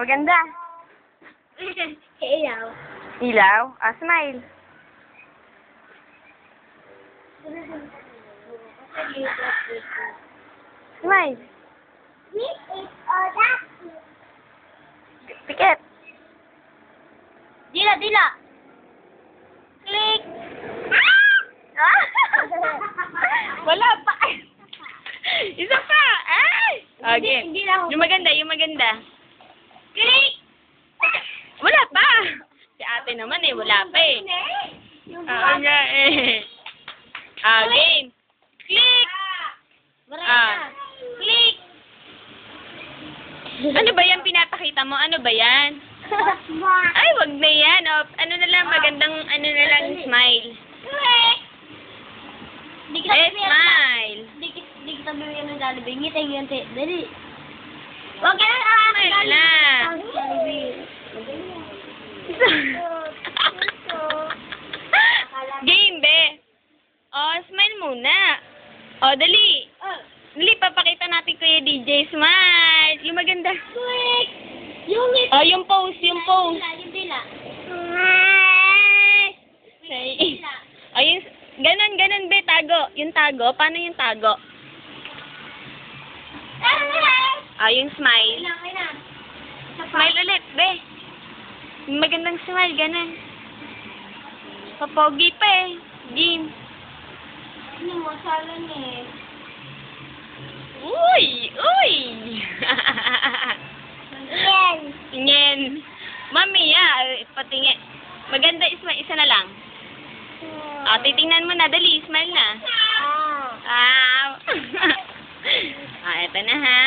Maganda. Ilaw. Ilaw? Ah, smile. Smile. This is all that. Pikit. Dila, dila. Click. Ah! Wala pa. Isa pa. Ay! Okay. Hindi na ako. Yung maganda, yung maganda. Click. Wala pa. Si ate naman eh, wala pa eh. Yung Oo nga eh. Ah, game. Click. Ah. Click. Ano ba yan pinapakita mo? Ano ba yan? Ay, wag na yan. Oh, ano na lang, magandang, ano na lang, smile. Click. Di kita Eh, bibigyan smile. di kita bibigyan ng Jollibee. Ngiting yun, dali. Huwag ka lang Smile na. Game, be. Oh, smile muna. Oh, dali. Dali, papakita natin Kuya DJ. Smile. Yung maganda. Click. Yung ngiti. Oh, yung pose, yung pose. Yung dila. Say. Oh, yung, ganun, ganun, be, tago. Yung tago, paano yung tago? Ah, yung smile. Smile ulit, be. Yung magandang smile, ganun. Papogi pa eh. Game. Ano mo, salon eh. Uy! Uy! Yan. Tingin. Mami, patingin. Maganda, isa na lang. Ah, titingnan mo na. Dali, smile na. Ah. Ah, eto na ha.